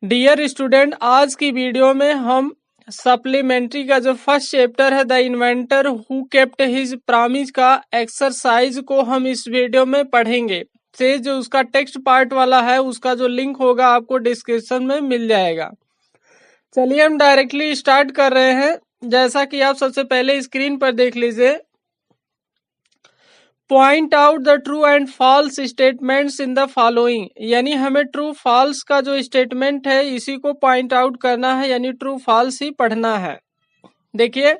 Dear student, आज की video में हम सप्लीमेंट्री का जो फर्स्ट चैप्टर है the inventor who kept his promise का एक्सरसाइज को हम इस वीडियो में पढ़ेंगे। से जो उसका टेक्स्ट पार्ट वाला है उसका जो लिंक होगा आपको डिस्क्रिप्शन में मिल जाएगा। चलिए हम डायरेक्टली स्टार्ट कर रहे हैं। जैसा कि आप सबसे पहले स्क्रीन पर देख लीजिए, point out the true and false statements in the following, यानी हमें ट्रू फॉल्स का जो स्टेटमेंट है इसी को पॉइंट आउट करना है, यानी ट्रू फॉल्स ही पढ़ना है। देखिए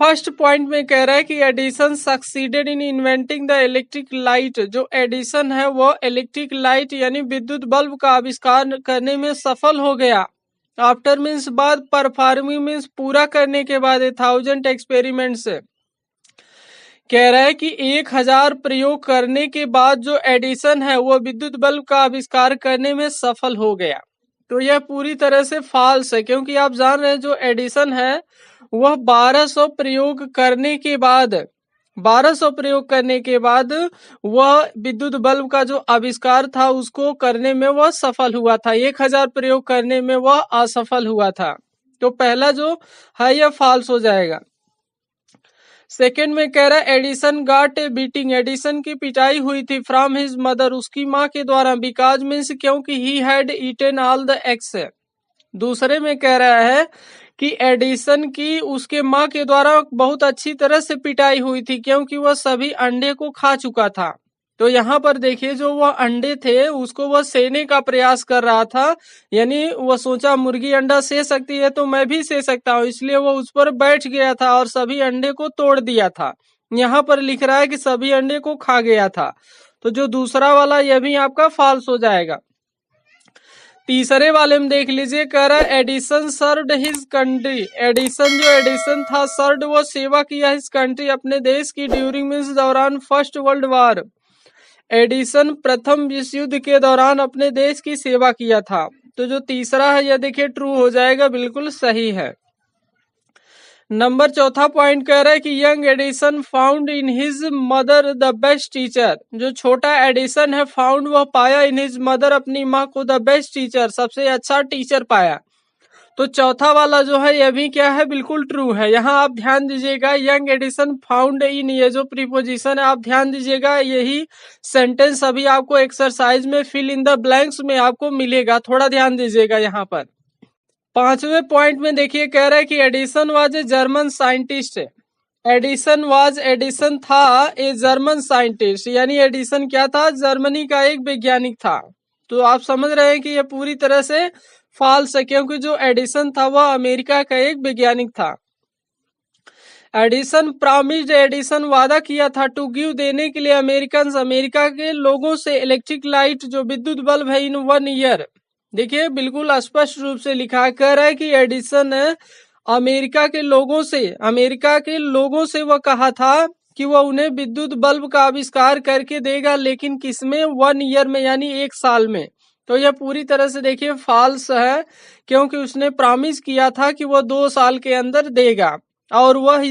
फर्स्ट पॉइंट में कह रहा है कि Edison succeeded in inventing the electric light. जो एडिसन है वो इलेक्ट्रिक लाइट यानी विद्युत बल्ब का आविष्कार करने में सफल हो गया। आफ्टर मीन्स बाद, परफॉर्मिंग मीन्स पूरा करने के बाद, 1000 एक्सपेरिमेंट से कह रहा है कि 1000 प्रयोग करने के बाद जो एडिसन है वो विद्युत बल्ब का आविष्कार करने में सफल हो गया। तो यह पूरी तरह से फॉल्स है, क्योंकि आप जान रहे हैं जो एडिसन है वह 1200 प्रयोग करने के बाद 1200 प्रयोग करने के बाद वह विद्युत बल्ब का जो आविष्कार था उसको करने में वह सफल हुआ था। 1000 प्रयोग करने में वह असफल हुआ था। तो पहला जो है यह फॉल्स हो जाएगा। सेकेंड में कह रहा है Edison got a beating, Edison की पिटाई हुई थी फ्रॉम हिज मदर, उसकी माँ के द्वारा, बिकॉज मीन्स क्योंकि he had eaten all the eggs. दूसरे में कह रहा है कि एडिसन की उसके माँ के द्वारा बहुत अच्छी तरह से पिटाई हुई थी क्योंकि वह सभी अंडे को खा चुका था। तो यहाँ पर देखिए जो वह अंडे थे उसको वह सेने का प्रयास कर रहा था, यानी वह सोचा मुर्गी अंडा से सकती है तो मैं भी से सकता हूँ, इसलिए वह उस पर बैठ गया था और सभी अंडे को तोड़ दिया था। यहाँ पर लिख रहा है कि सभी अंडे को खा गया था। तो जो दूसरा वाला यह भी आपका फॉल्स हो जाएगा। तीसरे वाले में देख लीजिए, कह रहा है Edison served his country, Edison जो एडिसन था सर्व्ड वो सेवा किया हिज कंट्री अपने देश की, ड्यूरिंग मीन्स दौरान फर्स्ट वर्ल्ड वार। एडिसन प्रथम विश्व युद्ध के दौरान अपने देश की सेवा किया था। तो जो तीसरा है यह देखिए ट्रू हो जाएगा, बिल्कुल सही है। नंबर चौथा पॉइंट कह रहा है कि young Edison found in his mother the best teacher, जो छोटा एडिसन है फाउंड वह पाया इन हिज मदर अपनी माँ को द बेस्ट टीचर, सबसे अच्छा टीचर पाया। तो चौथा वाला जो है यह भी क्या है, बिल्कुल ट्रू है। यहाँ आप ध्यान दीजिएगा, यंग एडिसन फाउंड इन, ये जो प्रीपोजिशन है आप ध्यान दीजिएगा, यही सेंटेंस अभी आपको एक्सरसाइज में फिल इन द ब्लैंक्स में आपको मिलेगा, थोड़ा ध्यान दीजिएगा यहाँ पर। पांचवें पॉइंट में देखिए कह रहा है कि Edison was a German scientist, Edison था ए जर्मन साइंटिस्ट, यानी एडिसन क्या था, जर्मनी का एक वैज्ञानिक था। तो आप समझ रहे हैं कि यह पूरी तरह से फॉल्स है, क्योंकि जो एडिसन था वह अमेरिका का एक वैज्ञानिक था। एडिसन प्रॉमिस्ड, एडिसन वादा किया था टू गिव देने के लिए अमेरिकन, अमेरिका के लोगों से इलेक्ट्रिक लाइट जो विद्युत बल्ब है इन 1 ईयर। देखिए बिल्कुल स्पष्ट रूप से लिखा कह रहा है कि एडिसन अमेरिका के लोगों से वह कहा था कि वह उन्हें विद्युत बल्ब का आविष्कार करके देगा, लेकिन किसमें, 1 ईयर में, यानी 1 साल में। तो यह पूरी तरह से देखिए फॉल्स है, क्योंकि उसने प्रॉमिस किया था कि वह 2 साल के अंदर देगा, और वह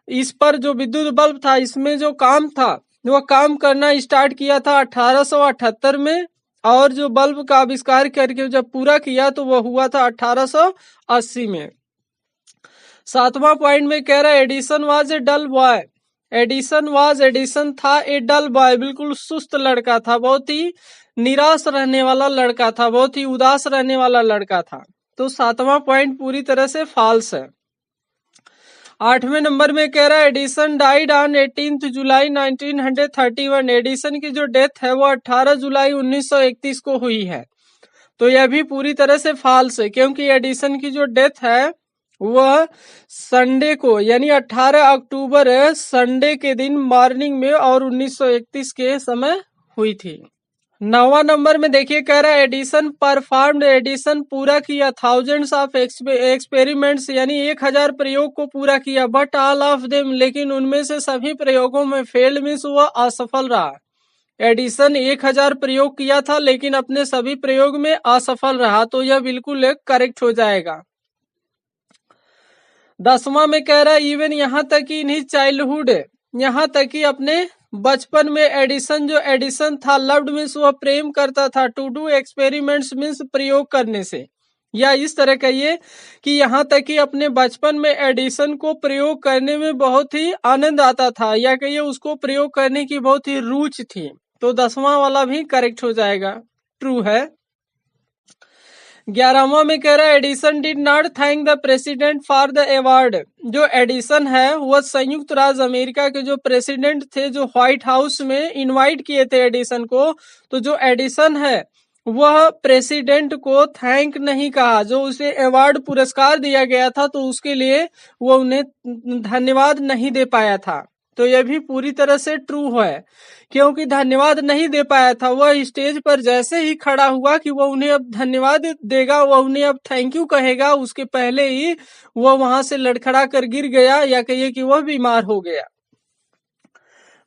इस पर जो विद्युत बल्ब था इसमें जो काम था वह काम करना स्टार्ट किया था 1878 में, और जो बल्ब का आविष्कार करके जब पूरा किया तो वह हुआ था 1880 में। सातवां पॉइंट में कह रहा है Edison was a dull boy, Edison था ए डल बॉय, बिल्कुल सुस्त लड़का था, बहुत ही निराश रहने वाला लड़का था, बहुत ही उदास रहने वाला लड़का था। तो सातवां पॉइंट पूरी तरह से फॉल्स है। आठवें नंबर में कह रहा है Edison died on 18 July 1931, Edison की जो डेथ है वो 18 जुलाई 1931 को हुई है। तो यह भी पूरी तरह से फॉल्स है, क्योंकि एडिसन की जो डेथ है वह संडे को, यानी 18 अक्टूबर संडे के दिन मॉर्निंग में और 1931 के समय हुई थी। 9वां नंबर में देखिए कह रहा है एडिसन परफॉर्म्ड, एडिसन पूरा किया थाउजेंड्स ऑफ एक्सपेरिमेंट्स, यानी 1000 प्रयोग को पूरा किया, बट ऑल ऑफ देम, लेकिन उनमें से सभी प्रयोगों में फेल्ड मीन्स वह असफल रहा। एडिसन 1000 प्रयोग किया था लेकिन अपने सभी प्रयोग में असफल रहा, तो यह बिल्कुल करेक्ट हो जाएगा। 10वां में कह रहा है इवन यहाँ तक कि इन हिज चाइल्डहुड, यहाँ तक कि अपने बचपन में एडिसन, जो एडिसन था, लव्ड मीन्स वह प्रेम करता था, टू डू एक्सपेरिमेंट्स मीन्स प्रयोग करने से, या इस तरह कहिए कि यहाँ तक कि अपने बचपन में एडिसन को प्रयोग करने में बहुत ही आनंद आता था, या कहिए उसको प्रयोग करने की बहुत ही रुचि थी। तो 10वां वाला भी करेक्ट हो जाएगा, ट्रू है। 11वां में कह रहा है Edison did not thank the president for the award. जो एडिसन है वह संयुक्त राज्य अमेरिका के जो प्रेसिडेंट थे, जो व्हाइट हाउस में इनवाइट किए थे एडिसन को, तो जो एडिसन है वह प्रेसिडेंट को थैंक नहीं कहा, जो उसे अवार्ड पुरस्कार दिया गया था तो उसके लिए वो उन्हें धन्यवाद नहीं दे पाया था। तो यह भी पूरी तरह से ट्रू है, क्योंकि धन्यवाद नहीं दे पाया था। वह स्टेज पर जैसे ही खड़ा हुआ कि वह उन्हें अब धन्यवाद देगा, वह उन्हें अब थैंक यू कहेगा, उसके पहले ही वह वहां से लड़खड़ा कर गिर गया, या कहिए कि वह बीमार हो गया।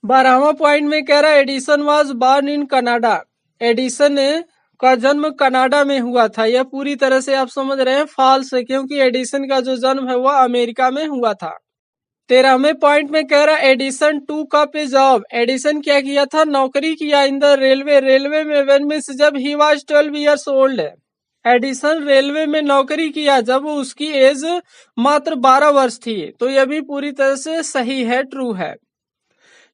12वां पॉइंट में कह रहा है Edison was born in Canada. Edison का जन्म कनाडा में हुआ था। यह पूरी तरह से आप समझ रहे हैं फॉल्स है, क्योंकि एडिसन का जो जन्म है वह अमेरिका में हुआ था। 13वें पॉइंट में कह रहा है Edison took up a job. Edison क्या किया था? नौकरी किया इन द रेलवे। रेलवे में व्हेन मींस जब he was 12 years old. Edison railway में नौकरी किया जब उसकी एज मात्र 12 वर्ष थी। तो यह भी पूरी तरह से सही है, ट्रू है।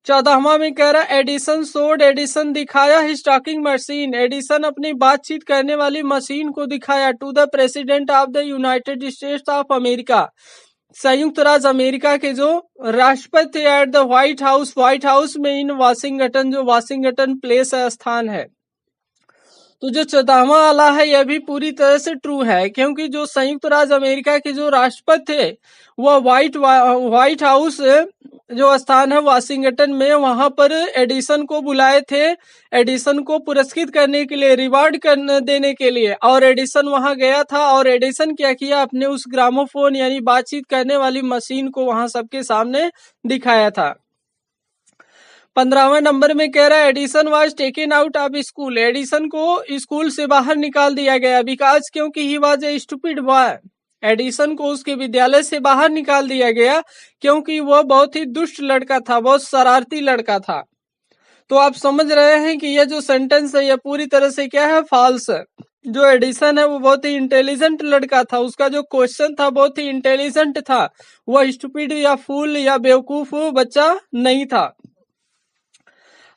14वां में कह रहा है एडिसन सोड। एडिसन दिखाया हिज टॉकिंग मशीन। एडिसन अपनी बातचीत करने वाली मशीन को दिखाया to the President of the United States of America. संयुक्त राज्य अमेरिका के जो राष्ट्रपति थे at the White House. White House में इन वाशिंगटन, जो वाशिंगटन प्लेस है, स्थान है। तो जो 14वां वाला है यह भी पूरी तरह से ट्रू है, क्योंकि जो संयुक्त राज्य अमेरिका के जो राष्ट्रपति थे वह व्हाइट हाउस जो स्थान है वाशिंगटन में, वहां पर एडिसन को बुलाए थे, एडिसन को पुरस्कृत करने के लिए, रिवार्ड देने के लिए। और एडिसन वहां गया था और एडिसन क्या किया, अपने उस ग्रामोफोन यानी बातचीत करने वाली मशीन को वहां सबके सामने दिखाया था। 15वें नंबर में कह रहा है Edison was taken out of school. Edison को स्कूल से बाहर निकाल दिया गया बिकॉज, क्योंकि he was a stupid boy. Edison को उसके विद्यालय से बाहर निकाल दिया गया क्योंकि वह बहुत ही दुष्ट लड़का था, बहुत शरारती लड़का था। तो आप समझ रहे हैं कि यह जो सेंटेंस है यह पूरी तरह से क्या है, फॉल्स है। जो एडिसन है वो बहुत ही इंटेलिजेंट लड़का था, उसका जो क्वेश्चन था बहुत ही इंटेलिजेंट था, वह स्टूपिड या फूल या बेवकूफ बच्चा नहीं था।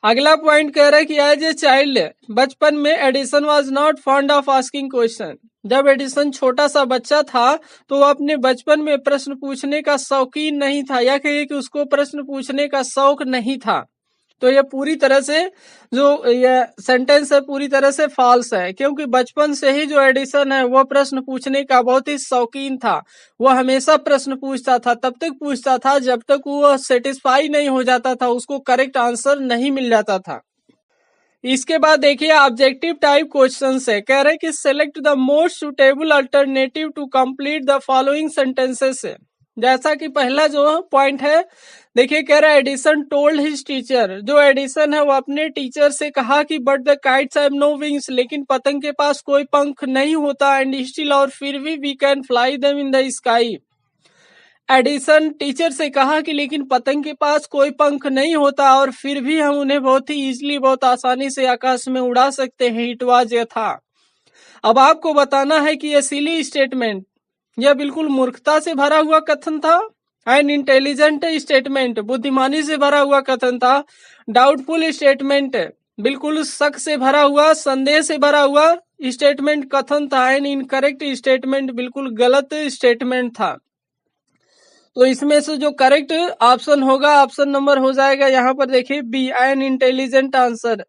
अगला पॉइंट कह रहा है कि एज ए चाइल्ड, बचपन में Edison was not fond of asking question. जब एडिसन छोटा सा बच्चा था तो वह अपने बचपन में प्रश्न पूछने का शौकीन नहीं था, या कहिए कि उसको प्रश्न पूछने का शौक नहीं था। तो यह पूरी तरह से जो यह सेंटेंस है पूरी तरह से फॉल्स है, क्योंकि बचपन से ही जो एडिसन है वह प्रश्न पूछने का बहुत ही शौकीन था। वह हमेशा प्रश्न पूछता था, तब तक पूछता था जब तक वह सेटिस्फाई नहीं हो जाता था, उसको करेक्ट आंसर नहीं मिल जाता था। इसके बाद देखिए ऑब्जेक्टिव टाइप क्वेश्चन है। कह रहे कि select the most suitable alternative to complete the following sentences. जैसा कि पहला जो पॉइंट है, देखिए कह रहा है एडिसन टोल्ड हिज टीचर। जो एडिसन है वो अपने टीचर से कहा कि but the kites have no wings, लेकिन पतंग के पास कोई पंख नहीं होता, एंड स्टिल और फिर भी we can fly them in the sky. Edison teacher से कहा कि लेकिन पतंग के पास कोई पंख नहीं होता और फिर भी हम उन्हें बहुत ही इजीली, बहुत आसानी से आकाश में उड़ा सकते हैं। इट वाज ये था। अब आपको बताना है कि यह सिली स्टेटमेंट, यह बिल्कुल मूर्खता से भरा हुआ कथन था, एन इंटेलिजेंट स्टेटमेंट, बुद्धिमानी से भरा हुआ कथन था, डाउटफुल स्टेटमेंट, बिल्कुल शक से भरा हुआ, संदेह से भरा हुआ स्टेटमेंट कथन था, एन इनकरेक्ट स्टेटमेंट, बिल्कुल गलत स्टेटमेंट था। तो इसमें से जो करेक्ट ऑप्शन होगा, ऑप्शन नंबर हो जाएगा यहाँ पर देखिए बी, एन इंटेलिजेंट आंसर।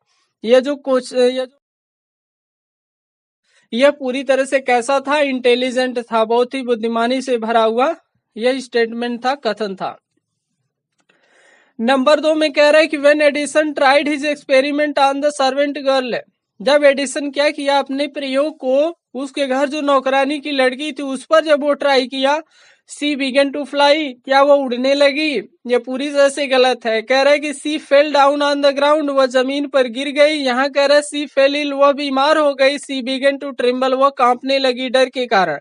यह जो यह पूरी तरह से कैसा था, इंटेलिजेंट था, बहुत ही बुद्धिमानी से भरा हुआ यह स्टेटमेंट था, कथन था। नंबर 2 में कह रहा है कि when Edison tried his experiment on the servant girl. जब एडिसन क्या किया, अपने प्रयोग को उसके घर जो नौकरानी की लड़की थी उस पर जब वो ट्राई किया, सी बिगन टू फ्लाई, क्या वो उड़ने लगी? ये पूरी तरह से गलत है। कह रहा है कि she fell down on the ground, वह जमीन पर गिर गई। यहाँ कह रहा है सी फेल इल, वह बीमार हो गई। सी बिगन टू ट्रिम्बल, वह कांपने लगी डर के कारण।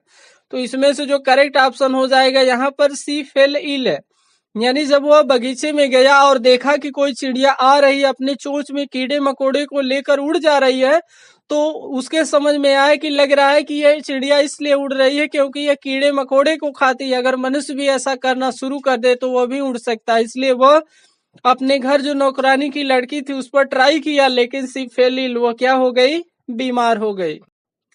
तो इसमें से जो करेक्ट ऑप्शन हो जाएगा यहाँ पर सी फेल इल, यानी जब वह बगीचे में गया और देखा कि कोई चिड़िया आ रही है, अपने चोंच में कीड़े मकोड़े को लेकर उड़ जा रही है, तो उसके समझ में आया कि लग रहा है कि यह चिड़िया इसलिए उड़ रही है क्योंकि यह कीड़े मकोड़े को खाती है। अगर मनुष्य भी ऐसा करना शुरू कर दे तो वह भी उड़ सकता है। इसलिए वह अपने घर जो नौकरानी की लड़की थी उस पर ट्राई किया, लेकिन सी फेल। वो क्या हो गई? बीमार हो गई।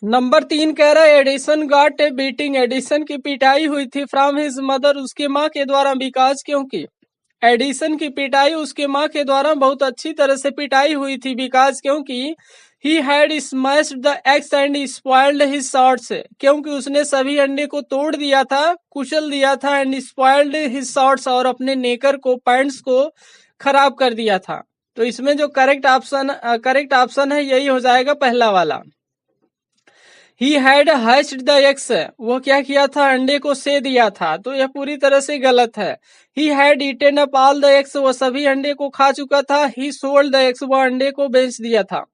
नंबर 3 कह रहा है Edison got a beating. Edison की पिटाई हुई थी फ्रॉम हिज मदर, उसके माँ के द्वारा, बिकॉज क्योंकि एडिसन की पिटाई उसके माँ के द्वारा बहुत अच्छी तरह से पिटाई हुई थी, बिकॉज क्योंकि he had smashed the eggs and spoiled his shorts, क्योंकि उसने सभी अंडे को तोड़ दिया था, कुचल दिया था, एंड स्पॉइल्ड हिज शॉर्ट्स, और अपने नेकर को, पैंट्स को खराब कर दिया था। तो इसमें जो करेक्ट ऑप्शन है यही हो जाएगा पहला वाला। He had hatched the eggs, वो क्या किया था? अंडे को से दिया था, तो यह पूरी तरह से गलत है। He had eaten up all the eggs, वो सभी अंडे को खा चुका था। ही सोल्ड द एग्स, वो अंडे को बेच दिया था।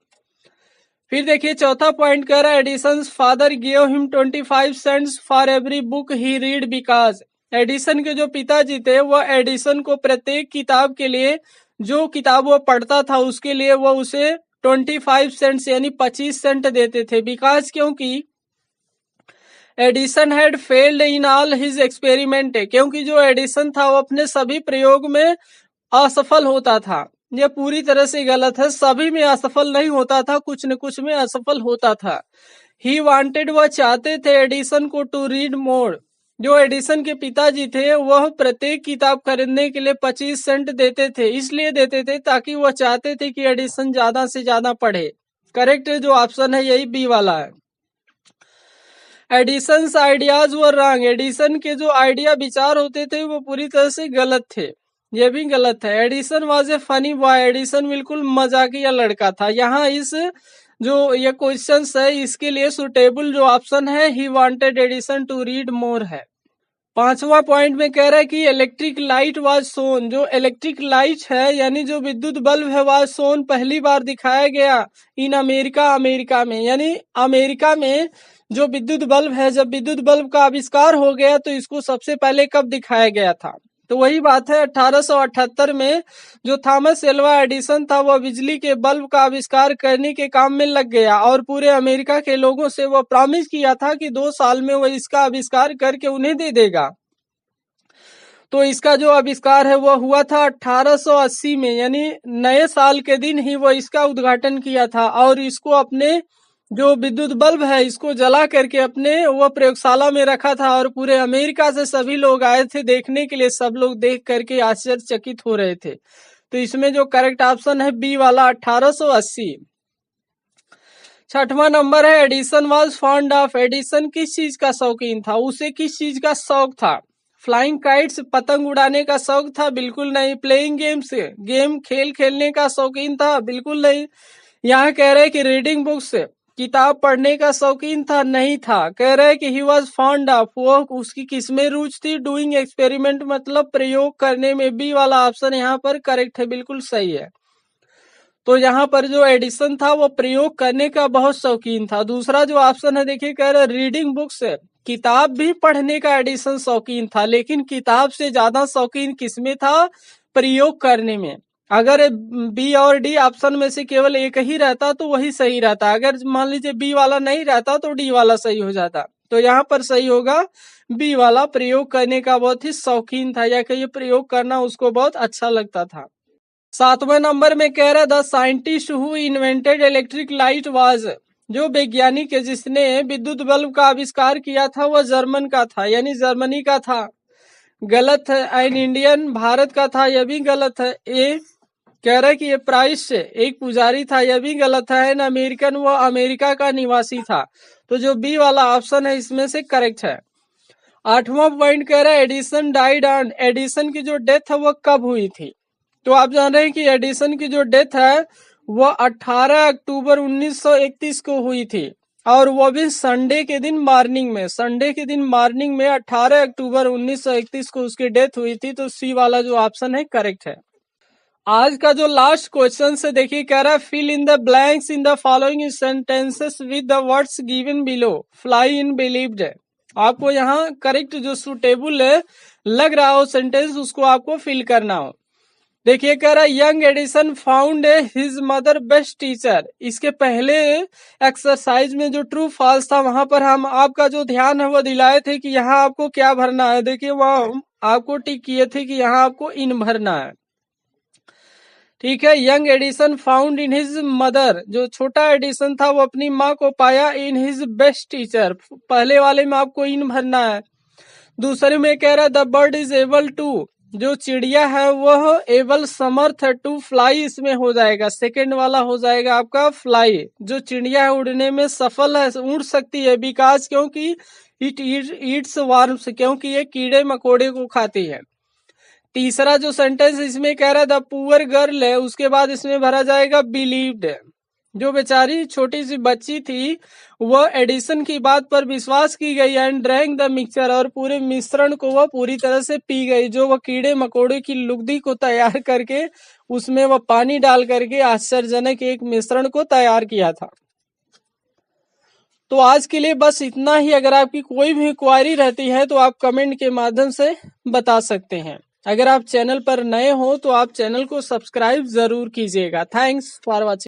फिर देखिए चौथा पॉइंट कह रहा है Edison father give him 25 cents for every book he read, because Edison के जो पिताजी थे वह एडिसन को प्रत्येक किताब के लिए, जो किताब वो पढ़ता था उसके लिए वो उसे 25 सेंट्स यानी 25 सेंट देते थे, बिकॉज क्योंकि Edison had failed in all his experiment, क्योंकि जो एडिसन था वो अपने सभी प्रयोग में असफल होता था। यह पूरी तरह से गलत है, सभी में असफल नहीं होता था, कुछ न कुछ में असफल होता था। ही वांटेड, वह चाहते थे एडिसन को टू रीड मोर, जो एडिसन के पिताजी थे वह प्रत्येक किताब खरीदने के लिए 25 सेंट देते थे, इसलिए देते थे ताकि वह चाहते थे कि एडिसन ज्यादा से ज्यादा पढ़े। करेक्ट जो ऑप्शन है यही बी वाला है। Edison ideas were wrong, Edison के जो आइडिया विचार होते थे वो पूरी तरह से गलत थे, ये भी गलत है। Edison was A funny boy, Edison बिल्कुल मजाकिया लड़का था। यहाँ इस जो ये क्वेश्चन है इसके लिए सुटेबल जो ऑप्शन है he wanted Edison to read more है। पांचवा पॉइंट में कह रहा है कि इलेक्ट्रिक लाइट वाज सोन, जो इलेक्ट्रिक लाइट है यानी जो विद्युत बल्ब है वाज सोन, पहली बार दिखाया गया इन अमेरिका, अमेरिका में, यानी अमेरिका में जो विद्युत बल्ब है, जब विद्युत बल्ब का आविष्कार हो गया तो इसको सबसे पहले कब दिखाया गया था? तो वही बात है 1878 में जो थॉमस एल्वा एडिसन था वह बिजली के बल्ब का आविष्कार करने के काम में लग गया और पूरे अमेरिका के लोगों से वह प्रॉमिस किया था कि 2 साल में वह इसका आविष्कार करके उन्हें दे देगा। तो इसका जो आविष्कार है वह हुआ था 1880 में, यानी नए साल के दिन ही वह इसका उद्घाटन किया था और इसको अपने जो विद्युत बल्ब है इसको जला करके अपने वह प्रयोगशाला में रखा था और पूरे अमेरिका से सभी लोग आए थे देखने के लिए, सब लोग देख करके आश्चर्यचकित हो रहे थे। तो इसमें जो करेक्ट ऑप्शन है बी वाला 1880। छठवां नंबर है Edison was fond of, Edison किस चीज का शौकीन था? उसे किस चीज का शौक था? फ्लाइंग काइट्स, पतंग उड़ाने का शौक था? बिल्कुल नहीं। प्लेइंग गेम्स, गेम खेल खेलने का शौकीन था? बिल्कुल नहीं। यहाँ कह रहे कि रीडिंग बुक्स, किताब पढ़ने का शौकीन था? नहीं था। कह रहे कि ही वॉज फॉन्ड ऑफ, वो उसकी किसमें रुचि थी? डूइंग एक्सपेरिमेंट, मतलब प्रयोग करने में। बी वाला ऑप्शन यहाँ पर करेक्ट है, बिल्कुल सही है। तो यहाँ पर जो एडिसन था वो प्रयोग करने का बहुत शौकीन था। दूसरा जो ऑप्शन है देखिए कह रहे रीडिंग बुक्स, किताब भी पढ़ने का एडिसन शौकीन था, लेकिन किताब से ज्यादा शौकीन किसमें था? प्रयोग करने में। अगर बी और डी ऑप्शन में से केवल एक ही रहता तो वही सही रहता, अगर मान लीजिए बी वाला नहीं रहता तो डी वाला सही हो जाता। तो यहाँ पर सही होगा बी वाला, प्रयोग करने का बहुत ही शौकीन था, या कहिए प्रयोग करना उसको बहुत अच्छा लगता था। सातवें नंबर में कह रहा the scientist who invented electric light was, जो वैज्ञानिक है जिसने विद्युत बल्ब का आविष्कार किया था वह जर्मन का था, यानी जर्मनी का था। गलत है। एन इंडियन, भारत का था, यह भी गलत है। ए कह रहा है कि ये प्राइस एक पुजारी था, यह भी गलत है। एन अमेरिकन, वह अमेरिका का निवासी था। तो जो बी वाला ऑप्शन है इसमें से करेक्ट है। आठवां पॉइंट कह रहा है एडिसन डाइड ऑन, एडिसन की जो डेथ है वह कब हुई थी? तो आप जान रहे हैं कि एडिसन की जो डेथ है वह 18 अक्टूबर 1931 को हुई थी और वह भी संडे के दिन मॉर्निंग में, संडे के दिन मॉर्निंग में 18 अक्टूबर 1931 को उसकी डेथ हुई थी। तो सी वाला जो ऑप्शन है करेक्ट है। आज का जो लास्ट क्वेश्चन से देखिए कह रहा है fill in the blanks in the following sentences with the words given below, fly in believed, आपको यहाँ करेक्ट जो सुटेबल लग रहा हो सेंटेंस उसको आपको फिल करना हो। देखिए कह रहा है young Edison found his mother best teacher. इसके पहले एक्सरसाइज में जो ट्रू फॉल्स था वहां पर हम आपका जो ध्यान है वो दिलाए थे कि यहाँ आपको क्या भरना है। देखिए वहां आपको टिक किए थे कि यहाँ आपको इन भरना है। ठीक है, young Edison found in his mother, जो छोटा एडिसन था वो अपनी माँ को पाया इन हिज बेस्ट टीचर। पहले वाले में आपको इन भरना है। दूसरे में कह रहा है the bird is able to, जो चिड़िया है वह एबल समर्थ है टू फ्लाई, इसमें हो जाएगा सेकेंड वाला हो जाएगा आपका फ्लाई। जो चिड़िया है उड़ने में सफल है, उड़ सकती है बिकॉज क्योंकि इट ईट्स वर्म्स, क्योंकि ये कीड़े मकोड़े को खाती है। तीसरा जो सेंटेंस इसमें कह रहा है द पुअर गर्ल है, उसके बाद इसमें भरा जाएगा बिलीव्ड। जो बेचारी छोटी सी बच्ची थी वह एडिसन की बात पर विश्वास की गई एंड ड्रैंक द मिक्सचर, और पूरे मिश्रण को वह पूरी तरह से पी गई। जो वह कीड़े मकोड़े की लुगदी को तैयार करके उसमें वह पानी डाल करके आश्चर्यजनक एक मिश्रण को तैयार किया था। तो आज के लिए बस इतना ही। अगर आपकी कोई भी क्वेरी रहती है तो आप कमेंट के माध्यम से बता सकते हैं। अगर आप चैनल पर नए हो तो आप चैनल को सब्सक्राइब जरूर कीजिएगा। Thanks for watching.